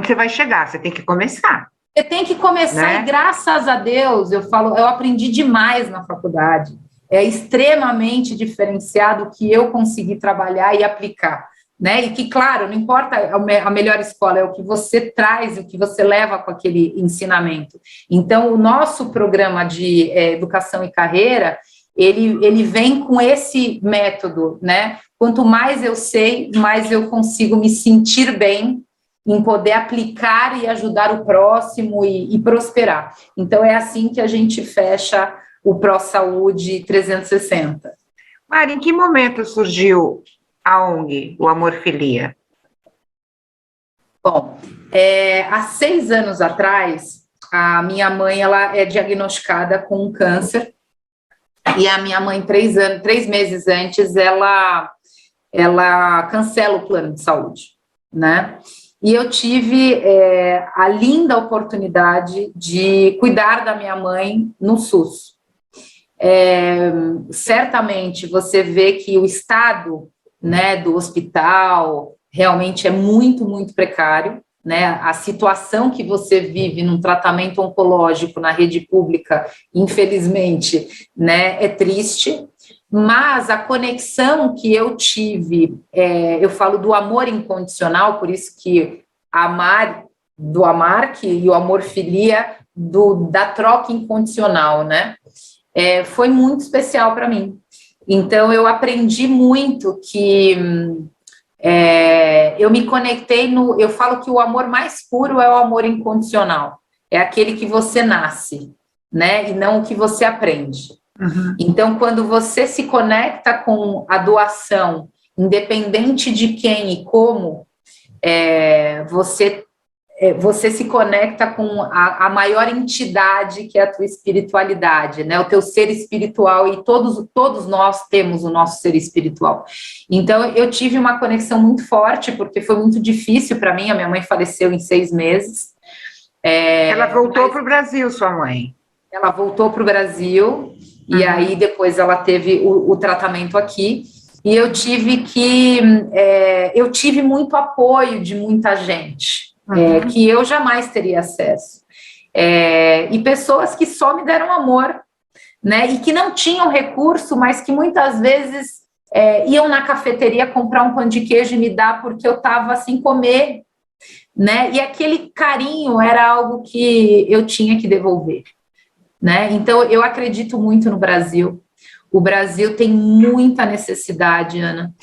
Speaker 1: você vai chegar, você tem que começar.
Speaker 2: Você tem que começar, né? E graças a Deus, eu aprendi demais na faculdade. É extremamente diferenciado o que eu consegui trabalhar e aplicar, né? E que, claro, não importa a melhor escola, é o que você traz, o que você leva com aquele ensinamento. Então, o nosso programa de educação e carreira, ele vem com esse método, né? Quanto mais eu sei, mais eu consigo me sentir bem em poder aplicar e ajudar o próximo e prosperar. Então, é assim que a gente fecha o ProSaúde 360.
Speaker 1: Mari, em que momento surgiu a ONG, o Amor Filia?
Speaker 2: Bom, há 6 anos atrás, a minha mãe ela é diagnosticada com um câncer, e a minha mãe, 3 meses antes, ela cancela o plano de saúde, né? E eu tive a linda oportunidade de cuidar da minha mãe no SUS. Certamente você vê que o estado, né, do hospital realmente é muito, muito precário, né? A situação que você vive num tratamento oncológico na rede pública, infelizmente, né, é triste. Mas a conexão que eu tive, eu falo do amor incondicional, por isso que do amar, e o amor filia, da troca incondicional, né? Foi muito especial para mim. Então, eu aprendi muito que eu me conectei eu falo que o amor mais puro é o amor incondicional, é aquele que você nasce, né? E não o que você aprende. Uhum. Então, quando você se conecta com a doação, independente de quem e como, você se conecta com a maior entidade que é a tua espiritualidade, né? O teu ser espiritual, e todos nós temos o nosso ser espiritual. Então, eu tive uma conexão muito forte, porque foi muito difícil para mim, a minha mãe faleceu em 6 meses.
Speaker 1: Ela voltou para o Brasil, sua mãe?
Speaker 2: Ela voltou para o Brasil, e aí depois ela teve o tratamento aqui, e eu tive muito apoio de muita gente, que eu jamais teria acesso, e pessoas que só me deram amor, né, e que não tinham recurso, mas que muitas vezes iam na cafeteria comprar um pão de queijo e me dar porque eu estava sem comer, né? E aquele carinho era algo que eu tinha que devolver, né? Então, eu acredito muito no Brasil. O Brasil tem muita necessidade, Ana.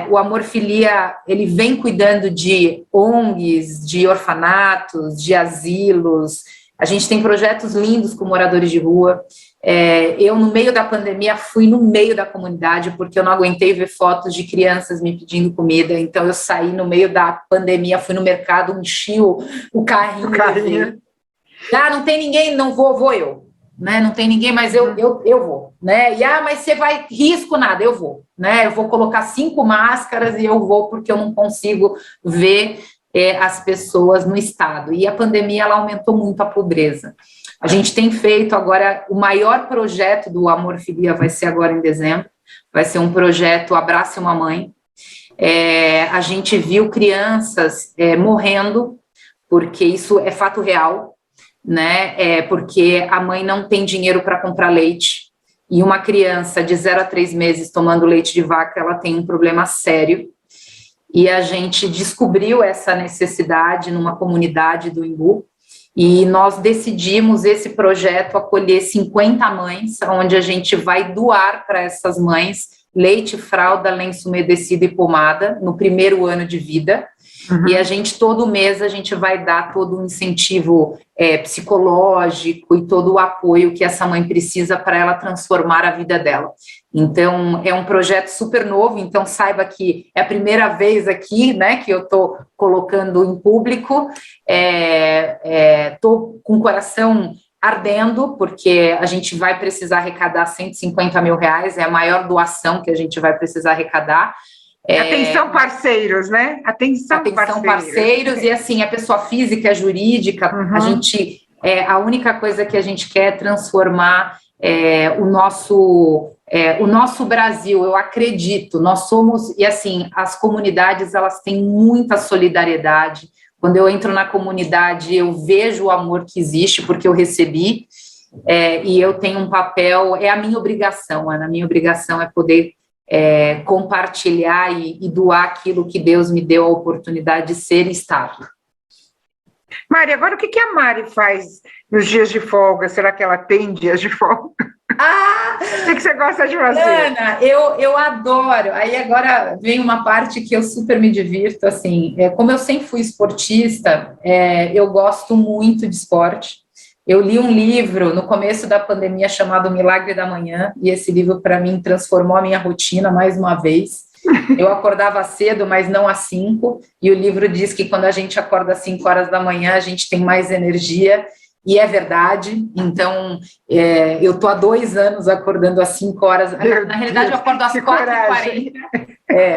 Speaker 2: O Amorfilia, ele vem cuidando de ONGs, de orfanatos, de asilos. A gente tem projetos lindos com moradores de rua. Eu, no meio da pandemia, fui no meio da comunidade, porque eu não aguentei ver fotos de crianças me pedindo comida. Então, eu saí no meio da pandemia, fui no mercado, enchi o carrinho. Não tem ninguém, não vou eu. Né? Não tem ninguém, mas eu vou, né? E mas você vai, risco nada, eu vou, né? Eu vou colocar 5 máscaras e eu vou porque eu não consigo ver as pessoas no estado. E a pandemia, ela aumentou muito a pobreza. A gente tem feito agora, o maior projeto do Amorfilia vai ser agora em dezembro, vai ser um projeto Abrace uma Mãe. A gente viu crianças morrendo, porque isso é fato real, né? Porque a mãe não tem dinheiro para comprar leite, e uma criança de 0 a 3 meses tomando leite de vaca, ela tem um problema sério, e a gente descobriu essa necessidade numa comunidade do Imbu, e nós decidimos esse projeto acolher 50 mães, onde a gente vai doar para essas mães leite, fralda, lenço umedecido e pomada no primeiro ano de vida. Uhum. E a gente, todo mês, a gente vai dar todo um incentivo psicológico e todo o apoio que essa mãe precisa para ela transformar a vida dela. Então, é um projeto super novo, então saiba que é a primeira vez aqui, né, que eu estou colocando em público. Estou com o coração ardendo, porque a gente vai precisar arrecadar R$150 mil, é a maior doação que a gente vai precisar arrecadar.
Speaker 1: Atenção parceiros, né? Atenção
Speaker 2: parceiros, e assim, a pessoa física, a jurídica, a gente, a única coisa que a gente quer é transformar o nosso Brasil. Eu acredito, nós somos, e assim, as comunidades, elas têm muita solidariedade. Quando eu entro na comunidade, eu vejo o amor que existe, porque eu recebi, e eu tenho um papel, é a minha obrigação, Ana, a minha obrigação é poder compartilhar e doar aquilo que Deus me deu a oportunidade de ser e estar.
Speaker 1: Mari, agora o que a Mari faz nos dias de folga? Será que ela tem dias de folga? O que você gosta de fazer?
Speaker 2: Ana, eu adoro. Aí agora vem uma parte que eu super me divirto, assim, como eu sempre fui esportista, eu gosto muito de esporte. Eu li um livro no começo da pandemia chamado O Milagre da Manhã, e esse livro, para mim, transformou a minha rotina mais uma vez. Eu acordava cedo, mas não às 5, e o livro diz que quando a gente acorda às 5 horas da manhã, a gente tem mais energia, e é verdade. Então, eu estou há 2 anos acordando às 5 horas, na realidade eu acordo às 4h40,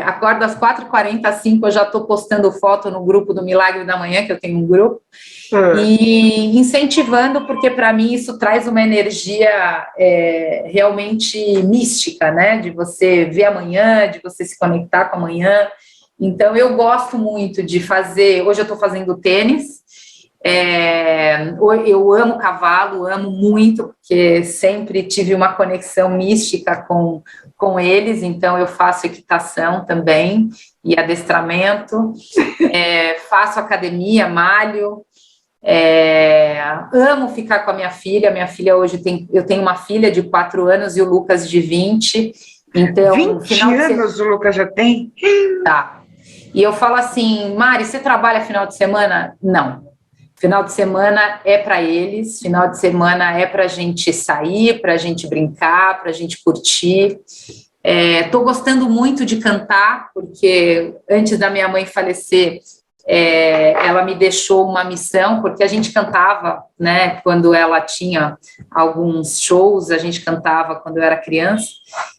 Speaker 2: acordo às 4h40, às 5 eu já estou postando foto no grupo do Milagre da Manhã, que eu tenho um grupo, e incentivando, porque para mim isso traz uma energia realmente mística, né, de você ver amanhã, de você se conectar com amanhã. Então eu gosto muito de fazer, hoje eu estou fazendo tênis, eu amo cavalo, amo muito, porque sempre tive uma conexão mística com eles, então eu faço equitação também, e adestramento, faço academia, malho, amo ficar com a minha filha hoje eu tenho uma filha de 4 anos e o Lucas de 20, então...
Speaker 1: 20 anos o Lucas já tem?
Speaker 2: Tá, e eu falo assim, Mari, você trabalha final de semana? Não. Final de semana é para eles, final de semana é para a gente sair, para a gente brincar, para a gente curtir. Estou gostando muito de cantar, porque antes da minha mãe falecer, ela me deixou uma missão, porque a gente cantava, né, quando ela tinha alguns shows, a gente cantava quando eu era criança,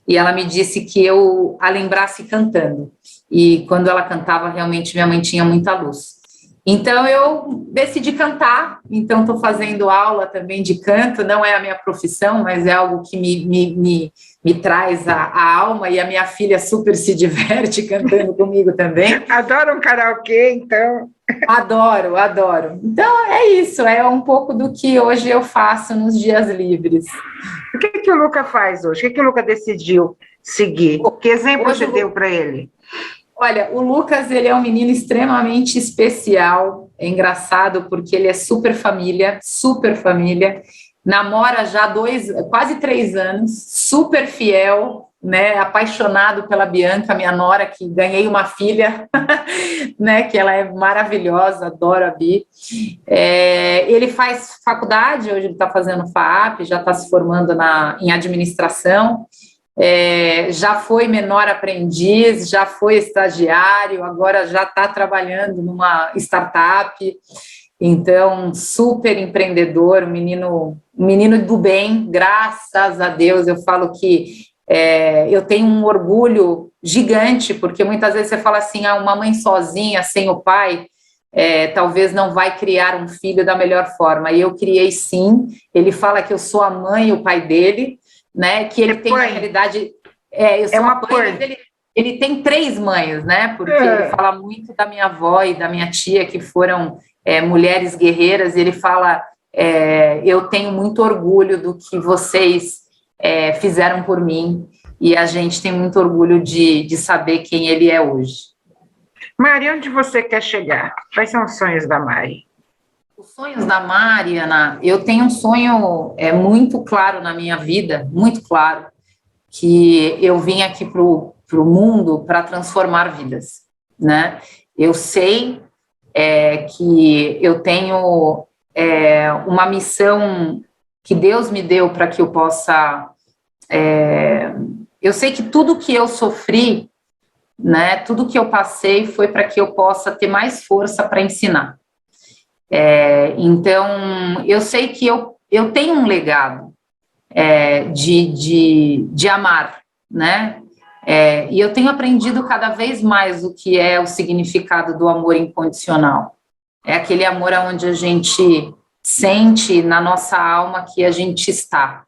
Speaker 2: e ela me disse que eu a lembrasse cantando, e quando ela cantava, realmente minha mãe tinha muita luz. Então, eu decidi cantar, então estou fazendo aula também de canto, não é a minha profissão, mas é algo que me traz a alma, e a minha filha super se diverte cantando comigo também.
Speaker 1: Adoro um karaokê, então.
Speaker 2: Adoro. Então, é isso, é um pouco do que hoje eu faço nos dias livres.
Speaker 1: O que o Luca faz hoje? O que o Luca decidiu seguir? Que exemplo você deu para ele?
Speaker 2: Olha, o Lucas, ele é um menino extremamente especial, é engraçado porque ele é super família, namora já quase 3 anos, super fiel, né, apaixonado pela Bianca, minha nora, que ganhei uma filha, né, que ela é maravilhosa, adoro a Bi. Ele faz faculdade, hoje ele está fazendo FAAP, já está se formando em administração, já foi menor aprendiz, já foi estagiário, agora já está trabalhando numa startup, então super empreendedor, um menino do bem, graças a Deus. Eu falo que eu tenho um orgulho gigante, porque muitas vezes você fala assim, uma mãe sozinha, sem o pai, talvez não vai criar um filho da melhor forma, e eu criei sim. Ele fala que eu sou a mãe e o pai dele, né, que ele tem na realidade, eu sou uma mãe, mas ele tem 3 mães, né, porque ele fala muito da minha avó e da minha tia, que foram mulheres guerreiras, e ele fala, eu tenho muito orgulho do que vocês fizeram por mim, e a gente tem muito orgulho de saber quem ele é hoje.
Speaker 1: Mari, onde você quer chegar? Quais são os sonhos da Mari?
Speaker 2: Os sonhos da Mari, Ana, eu tenho um sonho muito claro na minha vida, muito claro, que eu vim aqui para o mundo para transformar vidas, né? Eu sei que eu tenho uma missão que Deus me deu para que eu possa... eu sei que tudo que eu sofri, né, tudo que eu passei foi para que eu possa ter mais força para ensinar. Então, eu sei que eu tenho um legado de amar, né? E eu tenho aprendido cada vez mais o que é o significado do amor incondicional. É aquele amor onde a gente sente na nossa alma que a gente está.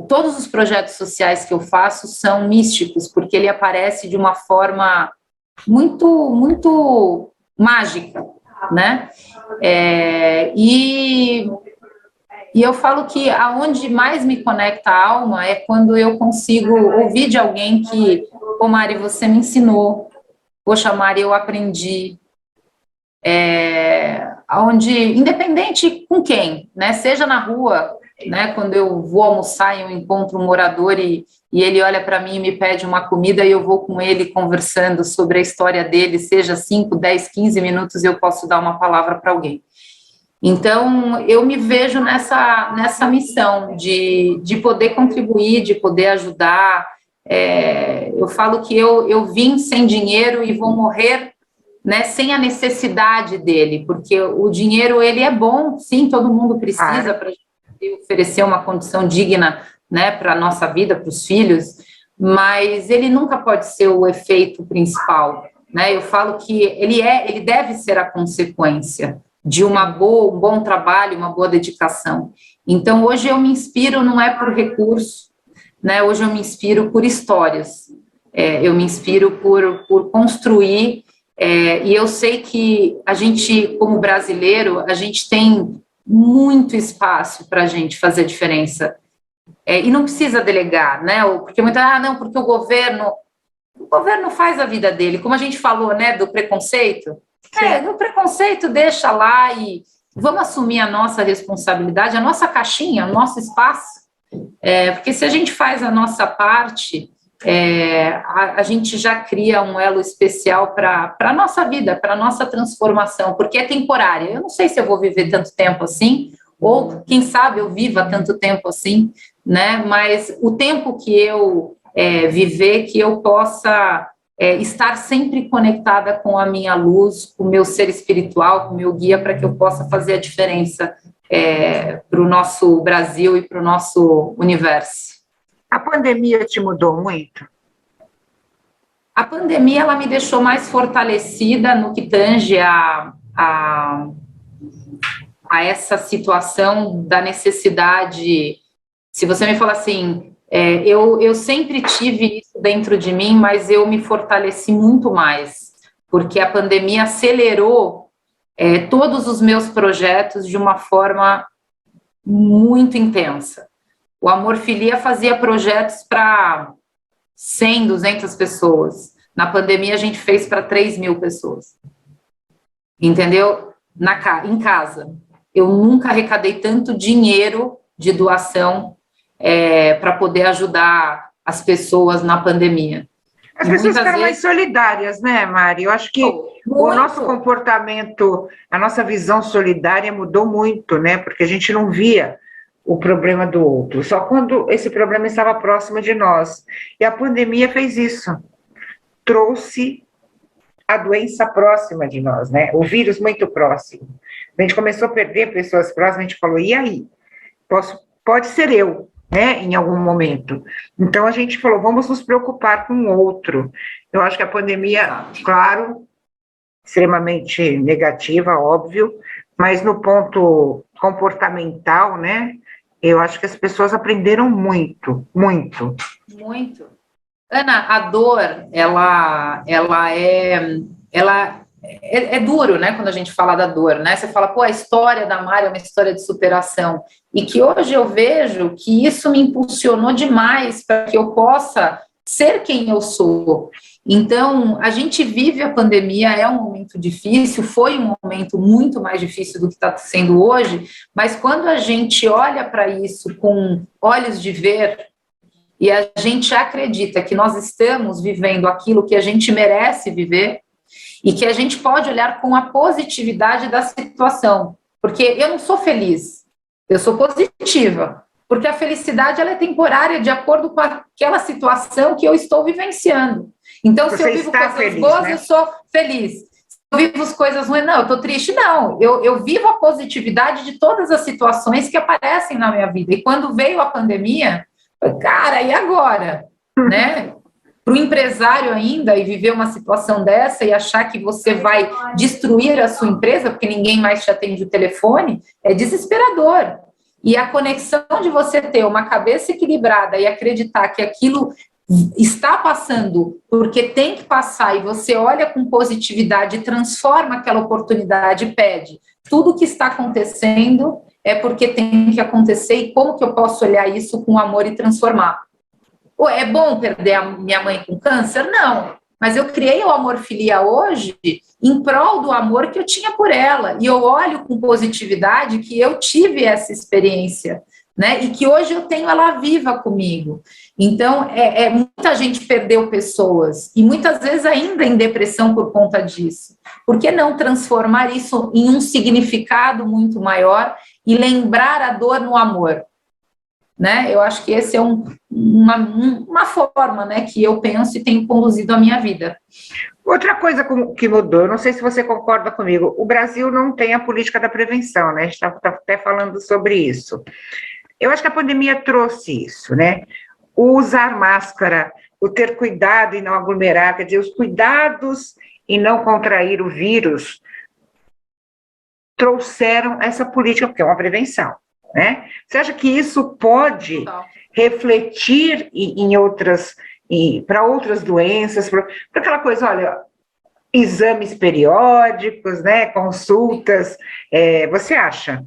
Speaker 2: Todos os projetos sociais que eu faço são místicos, porque ele aparece de uma forma muito, muito mágica, né? E eu falo que aonde mais me conecta a alma é quando eu consigo ouvir de alguém que, Mari, você me ensinou, poxa, Mari, eu aprendi, independente com quem, né? Seja na rua, né? Quando eu vou almoçar e eu encontro um morador e ele olha para mim e me pede uma comida e eu vou com ele conversando sobre a história dele, seja 5, 10, 15 minutos, eu posso dar uma palavra para alguém. Então, eu me vejo nessa missão de poder contribuir, de poder ajudar. Eu falo que eu vim sem dinheiro e vou morrer, né, sem a necessidade dele, porque o dinheiro, ele é bom, sim, todo mundo precisa para oferecer uma condição digna, né, para a nossa vida, para os filhos, mas ele nunca pode ser o efeito principal, né? Eu falo que ele deve ser a consequência de um bom trabalho, uma boa dedicação. Então, hoje eu me inspiro, não é por recurso, né? Hoje eu me inspiro por histórias, eu me inspiro por construir, e eu sei que a gente, como brasileiro, a gente tem muito espaço para a gente fazer diferença, e não precisa delegar, né? Porque porque o governo faz a vida dele, como a gente falou, né, do preconceito. No preconceito deixa lá e vamos assumir a nossa responsabilidade, a nossa caixinha, o nosso espaço, porque se a gente faz a nossa parte, a gente já cria um elo especial para a nossa vida, para a nossa transformação, porque é temporária. Eu não sei se eu vou viver tanto tempo assim, ou quem sabe eu viva tanto tempo assim, né? Mas o tempo que eu viver, que eu possa estar sempre conectada com a minha luz, com o meu ser espiritual, com o meu guia, para que eu possa fazer a diferença para o nosso Brasil e para o nosso universo.
Speaker 1: A pandemia te mudou muito?
Speaker 2: A pandemia, ela me deixou mais fortalecida no que tange a essa situação da necessidade. Se você me fala assim, eu sempre tive isso dentro de mim, mas eu me fortaleci muito mais, porque a pandemia acelerou todos os meus projetos de uma forma muito intensa. O Amor Filia fazia projetos para 100, 200 pessoas. Na pandemia, a gente fez para 3 mil pessoas. Entendeu? Em casa. Eu nunca arrecadei tanto dinheiro de doação para poder ajudar as pessoas na pandemia.
Speaker 1: As pessoas ficaram mais solidárias, né, Mari? Eu acho que o nosso comportamento, a nossa visão solidária mudou muito, né? Porque a gente não via o problema do outro, só quando esse problema estava próximo de nós. E a pandemia fez isso, trouxe a doença próxima de nós, né? O vírus muito próximo. A gente começou a perder pessoas próximas, a gente falou, e aí? Pode ser eu, né, em algum momento. Então, a gente falou, vamos nos preocupar com o outro. Eu acho que a pandemia, claro, extremamente negativa, óbvio, mas no ponto comportamental, né, eu acho que as pessoas aprenderam muito, muito.
Speaker 2: Muito. Ana, a dor, ela é duro, né, quando a gente fala da dor, né, você fala, pô, a história da Mari é uma história de superação, e que hoje eu vejo que isso me impulsionou demais para que eu possa ser quem eu sou. Então, a gente vive a pandemia, é um momento difícil, foi um momento muito mais difícil do que está sendo hoje, mas quando a gente olha para isso com olhos de ver, e a gente acredita que nós estamos vivendo aquilo que a gente merece viver, e que a gente pode olhar com a positividade da situação, porque eu não sou feliz, eu sou positiva, porque a felicidade ela é temporária de acordo com aquela situação que eu estou vivenciando. Então, se eu vivo coisas feliz, boas, né? Eu sou feliz. Se eu vivo as coisas ruins, não, eu estou triste, não. Eu vivo a positividade de todas as situações que aparecem na minha vida. E quando veio a pandemia, cara, e agora? Né? Para o empresário ainda, e viver uma situação dessa e achar que você vai destruir a sua empresa, porque ninguém mais te atende o telefone, é desesperador. E a conexão de você ter uma cabeça equilibrada e acreditar que aquilo está passando porque tem que passar, e você olha com positividade e transforma aquela oportunidade e pede. Tudo que está acontecendo é porque tem que acontecer, e como que eu posso olhar isso com amor e transformar? É bom perder a minha mãe com câncer? Não, mas eu criei o amor filia hoje em prol do amor que eu tinha por ela, e eu olho com positividade que eu tive essa experiência, né, e que hoje eu tenho ela viva comigo. Então, muita gente perdeu pessoas, e muitas vezes ainda em depressão por conta disso. Por que não transformar isso em um significado muito maior e lembrar a dor no amor? Né? Eu acho que esse é uma forma, né, que eu penso e tenho conduzido a minha vida.
Speaker 1: Outra coisa que mudou, não sei se você concorda comigo, o Brasil não tem a política da prevenção, né? A gente está até falando sobre isso. Eu acho que a pandemia trouxe isso, né? O usar máscara, o ter cuidado em não aglomerar, quer dizer, os cuidados em não contrair o vírus trouxeram essa política, porque é uma prevenção, né? Você acha que isso pode refletir em outras, para outras doenças, para aquela coisa, olha, exames periódicos, né, consultas, você acha?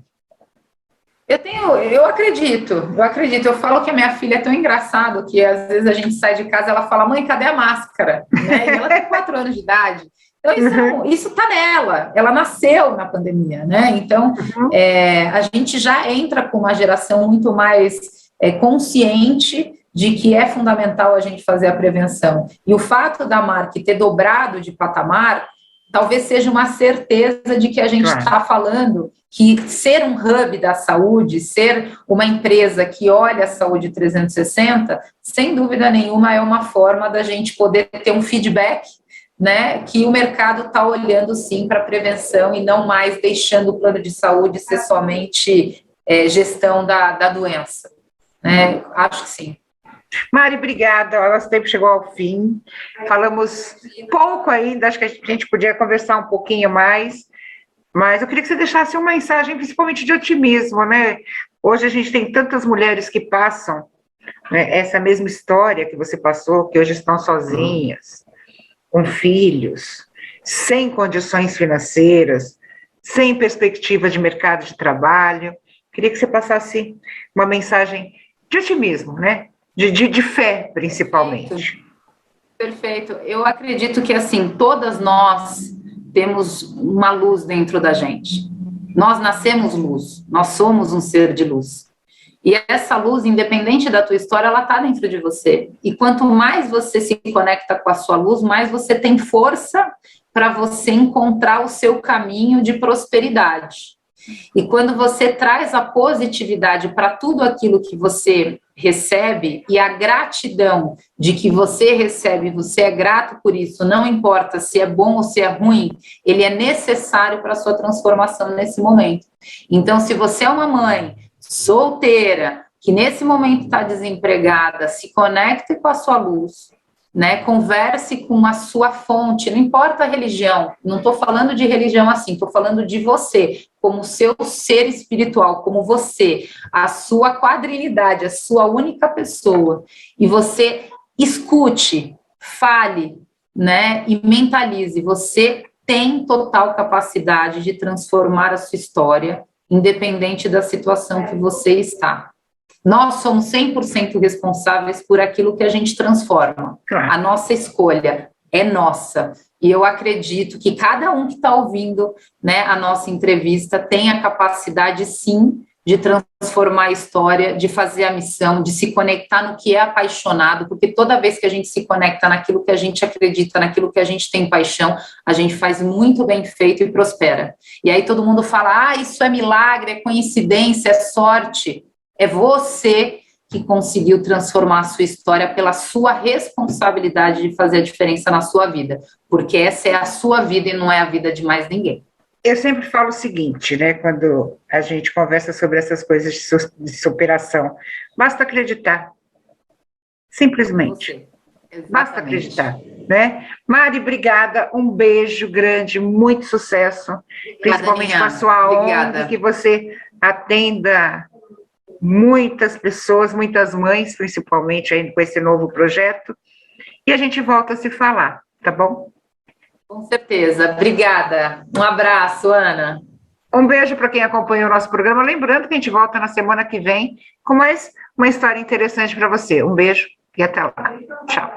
Speaker 2: Eu acredito, eu falo que a minha filha é tão engraçada que às vezes a gente sai de casa e ela fala, mãe, cadê a máscara? Né? E ela tem 4 anos de idade. Então, isso está nela, ela nasceu na pandemia, né? Então, a gente já entra com uma geração muito mais consciente de que é fundamental a gente fazer a prevenção. E o fato da marca ter dobrado de patamar, talvez seja uma certeza de que a gente está falando que ser um hub da saúde, ser uma empresa que olha a saúde 360, sem dúvida nenhuma é uma forma da gente poder ter um feedback, né, que o mercado está olhando sim para a prevenção e não mais deixando o plano de saúde ser somente gestão da doença. Né? Acho que sim.
Speaker 1: Mari, obrigada. Nosso tempo chegou ao fim. Falamos pouco ainda, acho que a gente podia conversar um pouquinho mais, mas eu queria que você deixasse uma mensagem, principalmente de otimismo, né? Hoje a gente tem tantas mulheres que passam, né, essa mesma história que você passou, que hoje estão sozinhas, com filhos, sem condições financeiras, sem perspectiva de mercado de trabalho. Queria que você passasse uma mensagem de otimismo, né? De fé, principalmente.
Speaker 2: Perfeito. Eu acredito que, assim, todas nós temos uma luz dentro da gente. Nós nascemos luz, nós somos um ser de luz. E essa luz, independente da tua história, ela está dentro de você. E quanto mais você se conecta com a sua luz, mais você tem força para você encontrar o seu caminho de prosperidade. E quando você traz a positividade para tudo aquilo que você recebe e a gratidão de que você recebe, você é grato por isso, não importa se é bom ou se é ruim, ele é necessário para a sua transformação nesse momento. Então, se você é uma mãe solteira, que nesse momento está desempregada, se conecte com a sua luz, né? Converse com a sua fonte, não importa a religião, não estou falando de religião assim, estou falando de você, como seu ser espiritual, como você, a sua quadrinidade, a sua única pessoa, e você escute, fale, né? E mentalize, você tem total capacidade de transformar a sua história, independente da situação que você está. Nós somos 100% responsáveis por aquilo que a gente transforma.
Speaker 1: Claro.
Speaker 2: A nossa escolha é nossa. E eu acredito que cada um que está ouvindo, né, a nossa entrevista tem a capacidade, sim, de transformar a história, de fazer a missão, de se conectar no que é apaixonado, porque toda vez que a gente se conecta naquilo que a gente acredita, naquilo que a gente tem paixão, a gente faz muito bem feito e prospera. E aí todo mundo fala, ah, isso é milagre, é coincidência, é sorte. É você que conseguiu transformar a sua história pela sua responsabilidade de fazer a diferença na sua vida, porque essa é a sua vida e não é a vida de mais ninguém.
Speaker 1: Eu sempre falo o seguinte, né, quando a gente conversa sobre essas coisas de superação, basta acreditar, simplesmente, basta acreditar, né? Mari, obrigada, um beijo grande, muito sucesso, principalmente com a sua ONG, que você atenda muitas pessoas, muitas mães, principalmente aí com esse novo projeto, e a gente volta a se falar, tá bom?
Speaker 2: Com certeza, obrigada. Um abraço, Ana.
Speaker 1: Um beijo para quem acompanha o nosso programa, lembrando que a gente volta na semana que vem com mais uma história interessante para você. Um beijo e até lá. Tchau.